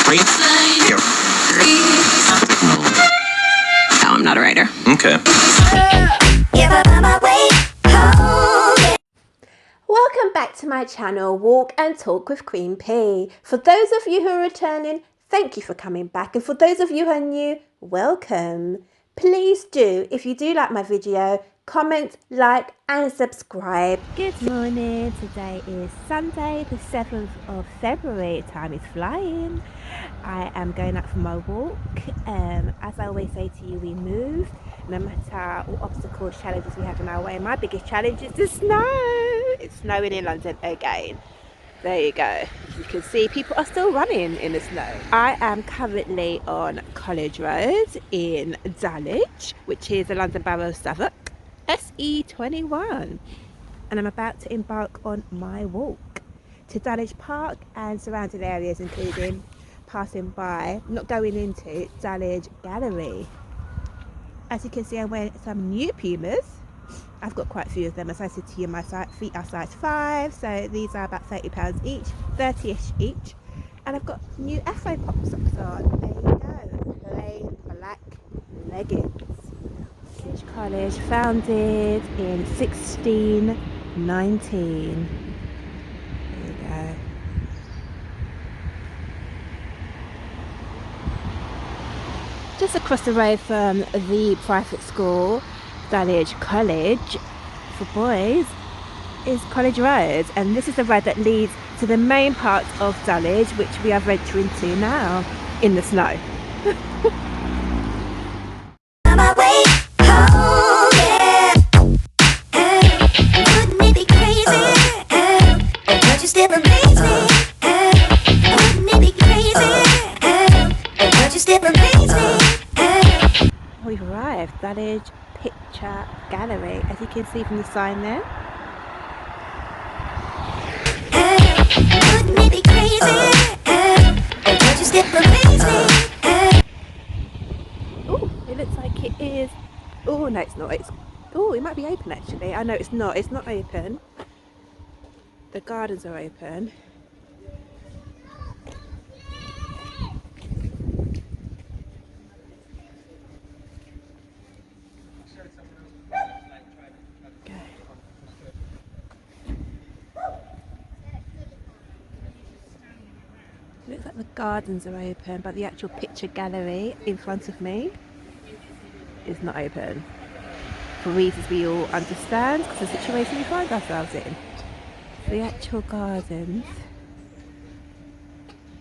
No, I'm not a writer. Okay. Welcome back to my channel, Walk and Talk with Queen P. For those of you who are returning, thank you for coming back. And for those of you who are new, welcome. Please do, if you do like my video, comment, like and subscribe. Good morning. Today is Sunday, the 7th of February. Time is flying. I am going out for my walk. As I always say to you, we move. No matter what obstacles, challenges we have in our way. My biggest challenge is the snow. It's snowing in London again. There you go. As you can see, people are still running in the snow. I am currently on College Road in Dulwich, which is the London Borough of Southwark, SE21. And I'm about to embark on my walk to Dulwichpark and surrounding areas, including passing by, not going into, Dulwichgallery. As you can see, I'm wearing some new Pumas. I've got quite a few of them. As I said to you, my feet are size 5, so these are about £30 each, 30ish each. And I've got new Afro Pop socks on. There you go, plain black leggings. Dulwichcollege, founded in 1619. There you go. Just across the road from the private school, Dulwich College for boys, is College Road, and this is the road that leads to the main part of Dulwich, which we are venturing to now in the snow. We've arrived, Dulwichpicturegallery, as you can see from the sign there. Oh, it looks like it is. Oh no, it's not. Oh, it might be open actually. I know it's not. It's not open. The gardens are open. Looks like the gardens are open, but the actual picture gallery in front of me is not open. For reasons we all understand, because the situation we find ourselves in. The actual gardens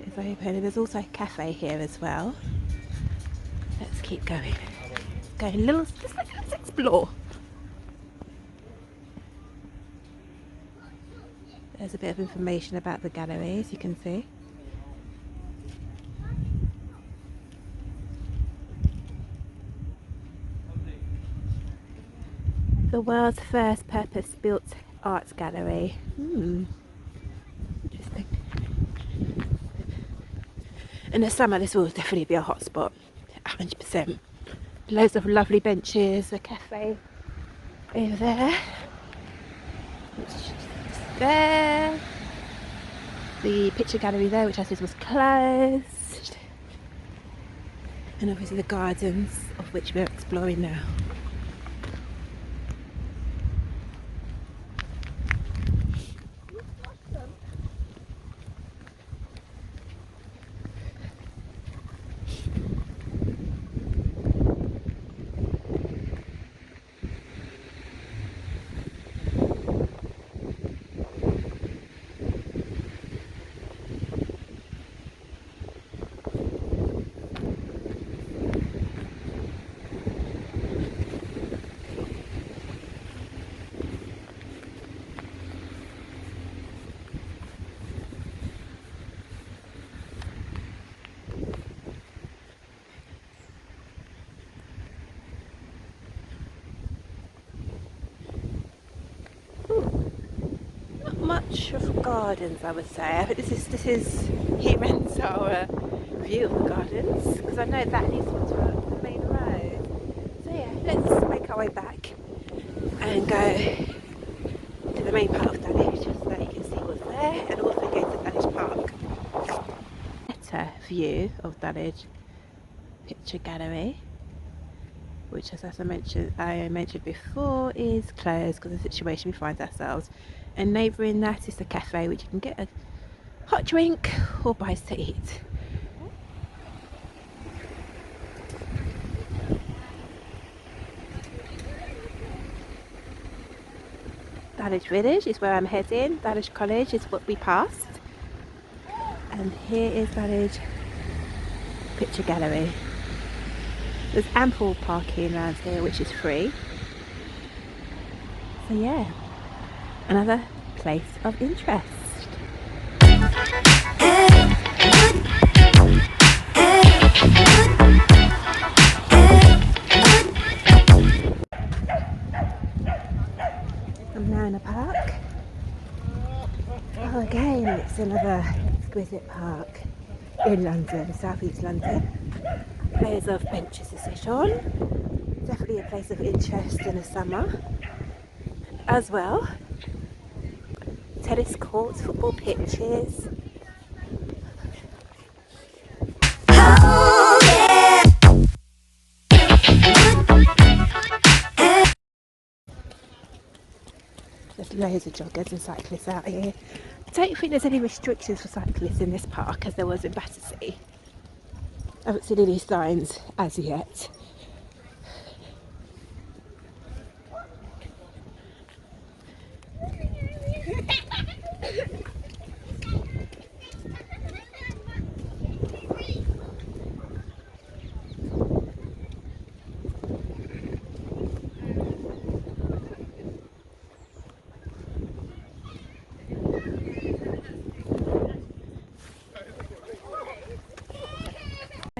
is open, and there's also a cafe here as well. Let's keep going. Let's explore. There's a bit of information about the gallery, as you can see. The world's first purpose-built arts gallery. Interesting. In the summer, this will definitely be a hot spot. 100%. Loads of lovely benches, a cafe over there. There. The picture gallery there, which I said was closed. And obviously the gardens, of which we're exploring now. Much of gardens, I would say. I think this is here ends our view of the gardens, because I know that leads to the main road. So yeah, let's make our way back and go to the main part of Dulwich, just so you can see what's there, and also go to Dulwich Park. better view of Dulwich Picture Gallery, which, as I mentioned before, is closed because of the situation we find ourselves. And neighbouring that is the cafe, which you can get a hot drink or buy to eat. Dulwich Village is where I'm heading. Dulwich College is what we passed. And here is Dulwich Picture Gallery. There's ample parking around here, which is free. So yeah, another place of interest. I'm now in a park. Oh, again, it's another exquisite park in London, southeast London. Loads of benches to sit on. Definitely a place of interest in the summer as well. Tennis courts, football pitches. There's loads of joggers and cyclists out here. I don't think there's any restrictions for cyclists in this park, as there was in Battersea. I haven't seen any signs as yet.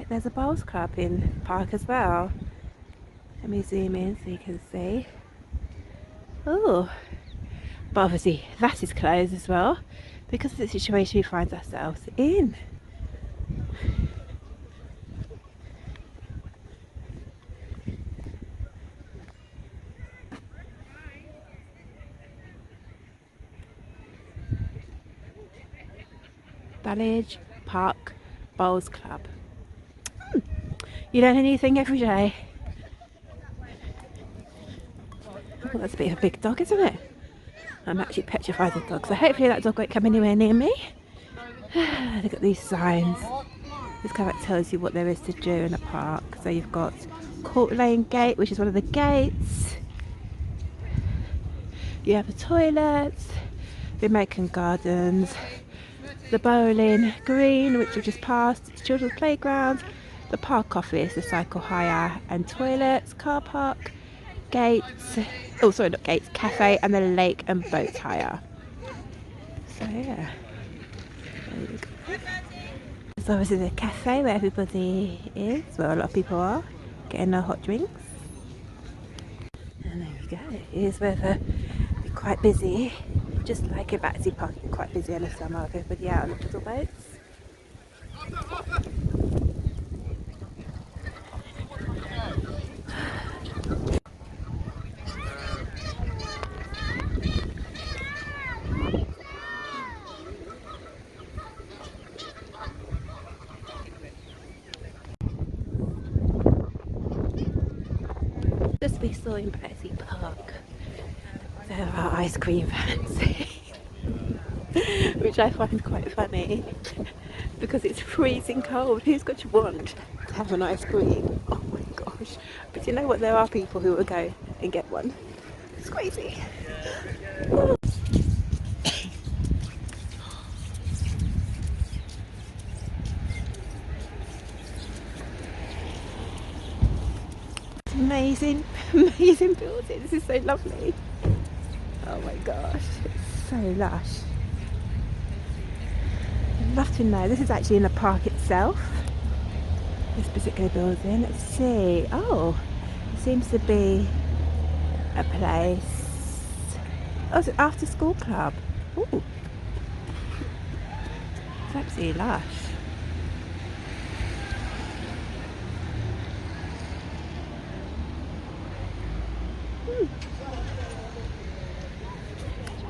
There's a bowls club in the park as well. Let me zoom in so you can see. Oh, but obviously that is closed as well because of the situation we find ourselves in. Dulwich Park Bowls Club. You learn anything every day. Oh, that's a bit of a big dog, isn't it? I'm actually petrified of dogs, so hopefully that dog won't come anywhere near me. Look at these signs. This kind of tells you what there is to do in a park. So you've got Court Lane Gate, which is one of the gates. You have the toilets, the American Gardens, the bowling green, which we've just passed, it's children's playground, the park office, the cycle hire and toilets, car park, gates, oh sorry, not gates, cafe, and the lake and boat hire. So yeah, there's obviously the cafe where everybody is, well, a lot of people are getting their hot drinks. And there you go, here's where they're quite busy, just like in Battersea Park, quite busy in the summer with everybody out on the little boats. Just we saw in Battersea Park, there are ice cream vans, which I find quite funny because it's freezing cold. Who's got to want to have an ice cream? Oh my gosh! But you know what? There are people who will go and get one. It's crazy. Amazing, amazing building. This is so lovely. Oh my gosh, it's so lush. I'd love to know. This is actually in the park itself. This particular building. Let's see. Oh, it seems to be a place. Oh, it's an after school club. Ooh. It's absolutely lush.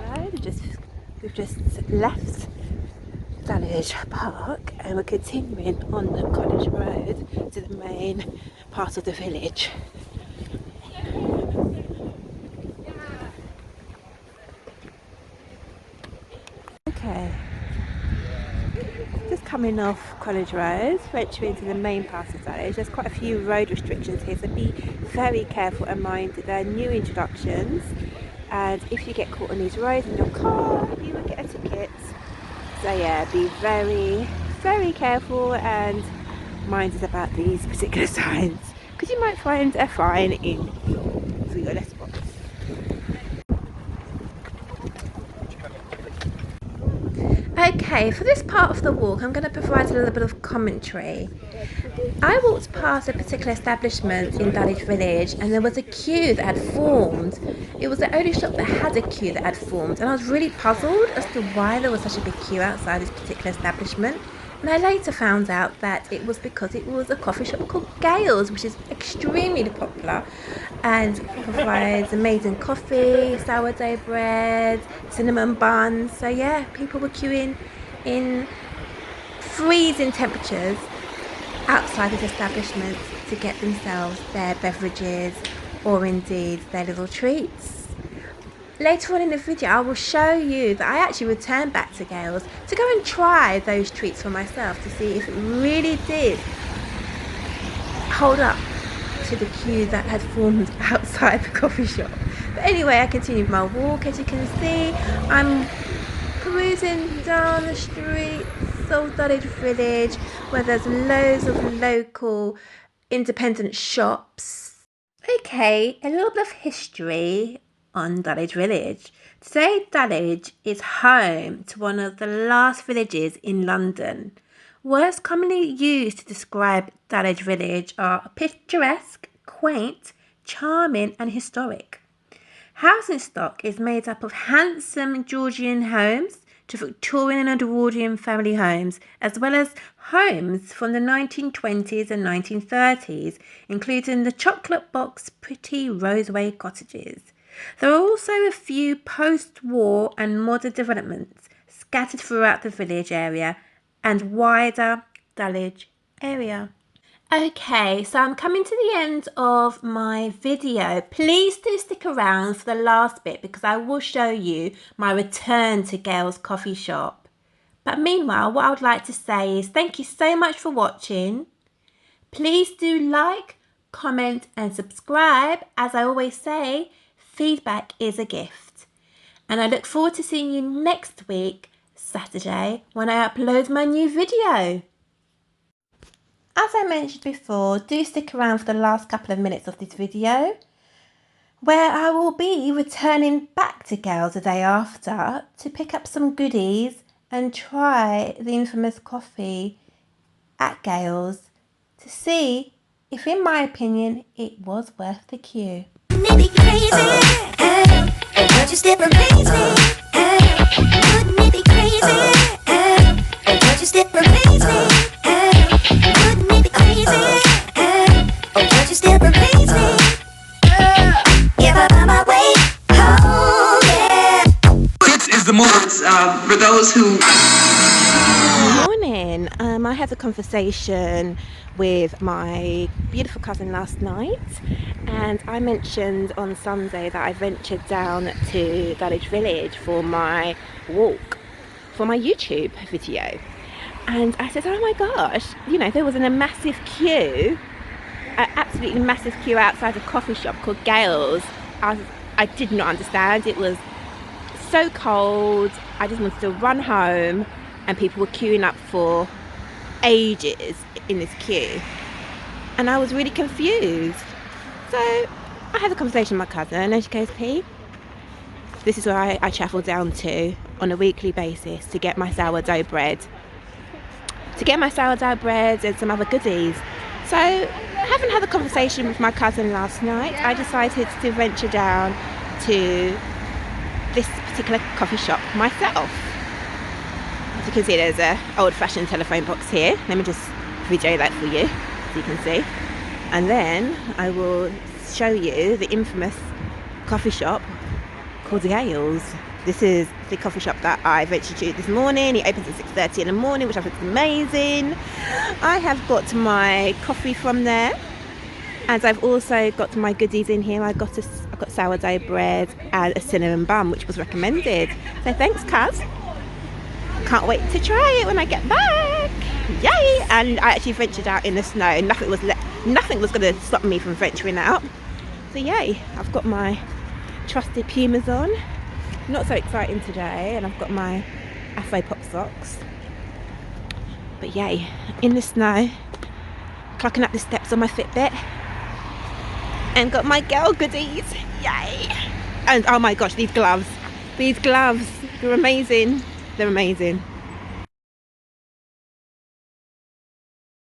Right, we've just left Dulwich Park and we're continuing on the College Road to the main part of the village. Okay, just coming off College Road, venturing into the main part of the village. There's quite a few road restrictions here, so be very careful and mind that they're new introductions, and if you get caught on these roads in your car, you will get a ticket. So yeah, be very careful and minded about these particular signs, because you might find a fine in for your letterbox. Okay, for this part of the walk, I'm going to provide a little bit of commentary. I walked past a particular establishment in Dulwich Village, and there was a queue that had formed. It was the only shop that had a queue that had formed, and I was really puzzled as to why there was such a big queue outside this particular establishment. And I later found out that it was because it was a coffee shop called Gales, which is extremely popular and provides amazing coffee, sourdough bread, cinnamon buns. So yeah, people were queuing in freezing temperatures outside of establishments to get themselves their beverages or indeed their little treats. Later on in the video, I will show you that I actually returned back to Gales to go and try those treats for myself to see if it really did hold up to the queue that had formed outside the coffee shop. But anyway, I continued my walk. As you can see, I'm cruising down the streets of Dulwich Village, where there's loads of local independent shops. Okay, a little bit of history on Dulwich Village. Today, Dulwich is home to one of the last villages in London. Words commonly used to describe Dulwich Village are picturesque, quaint, charming and historic. Housing stock is made up of handsome Georgian homes to Victorian and Edwardian family homes, as well as homes from the 1920s and 1930s, including the chocolate box pretty Roseway cottages. There are also a few post-war and modern developments scattered throughout the village area and wider Dulwich area. Okay, so I'm coming to the end of my video. Please do stick around for the last bit because I will show you my return to Gail's coffee shop. But meanwhile, what I would like to say is thank you so much for watching. Please do like, comment and subscribe. As I always say, feedback is a gift. And I look forward to seeing you next week, Saturday, when I upload my new video. As I mentioned before, do stick around for the last couple of minutes of this video, where I will be returning back to Gales the day after to pick up some goodies and try the infamous coffee at Gales to see if, in my opinion, it was worth the queue. For those who... Morning. I had a conversation with my beautiful cousin last night, and I mentioned on Sunday that I ventured down to Dulwich Village for my walk, for my YouTube video. And I said, oh my gosh, you know, there was a massive queue, an absolutely massive queue outside a coffee shop called Gales. I did not understand. It was so cold. I just wanted to run home, and people were queuing up for ages in this queue, and I was really confused. So I had a conversation with my cousin, and she goes, P, this is where I travel down to on a weekly basis to get my sourdough bread, and some other goodies. So having had a conversation with my cousin last night, I decided to venture down to this particular coffee shop myself. As you can see, there's an old-fashioned telephone box here. Let me just video that for you so you can see, and then I will show you the infamous coffee shop called Gales. This is the coffee shop that I ventured to this morning. It opens at 6:30 in the morning, which I think is amazing. I have got my coffee from there, and I've also got my goodies in here. I've got sourdough bread and a cinnamon bun, which was recommended. So thanks, Kaz. Can't wait to try it when I get back. Yay! And I actually ventured out in the snow. Nothing was going to stop me from venturing out. So yay! I've got my trusted Pumas on. Not so exciting today, and I've got my Afro Pop socks. But yay! In the snow, clocking up the steps on my Fitbit, and got my girl goodies. Yay! And oh my gosh, these gloves, they're amazing. They're amazing.